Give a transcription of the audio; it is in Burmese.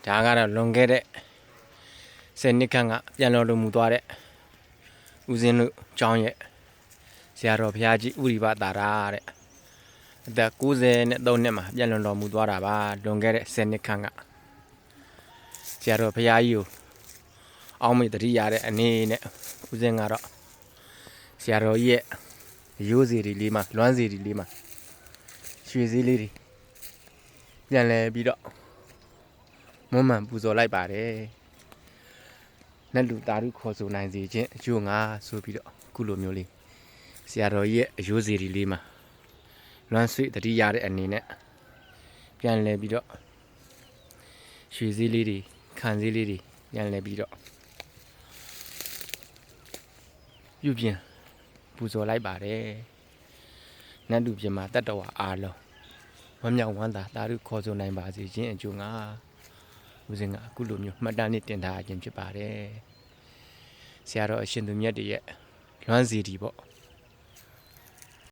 ဒါကတော့လွန်ခဲ့တဲ့10 နှစ်ခန့်ကပြန်တော်တော်မူသွားတဲ့ဦးစင်းတို့ကျောင်းရဲ့ဆရာတော်ဘုရားကြီးဥရိပသာရတဲ့အသက်93နှစ်မှာပြန်လွန်တော်မူသွားတာပါလွန်ခဲ့တဲ့10 နှစ်ခန့်ကဆရာတော်ဘုရားကြီးကိုအောက်မေ့တတိရတဲ့အနေနဲ့ဦးစင်းကတော့ဆရာတော်ကြီးရဲ့ရိုးစီတွေလေးမှာလွမ်းစီတွေလေးမှာရွှေစည်းလေးတွေပြန်လဲပြီးတော့မွမ်းမံပူဇော်လိုက်ပါတယ်နဲ့လူသားတို့ခေါ်ဆိုနိုင်စေခြင်းအကျိုးငါဆိုပြီးတော့ခုလိုမျိုးလေးဆရာတော်ကြီးရဲ့အယိုးစီတွေလေးမှာလွမ်းဆွေတတိရတဲ့အနေနဲ့ပြန်လဲပြီးတော့ရွှေစည်းလေးတွေခံစည်းလေးတွေပြန်လဲပြီးတော့ပြုပြင်ပူဇော်လိုက်ပါတယ်နတ်လူပြင်မှာတတ္တဝါအားလုံးဝမ်းမြောက်ဝမ်းသာသာဓုခေါ်ဆိုနိုင်ပါစေခြင်းအကျိုးငါဦးဇင်းကအခုလိုမျိုးမှတ်တမ်းနဲ့တင်ထားခြင်းဖြစ်ပါတယ်ဆရာတော်အရှင်သူမြတ်တွေရဲ့လွမ်းစီတီပေါ့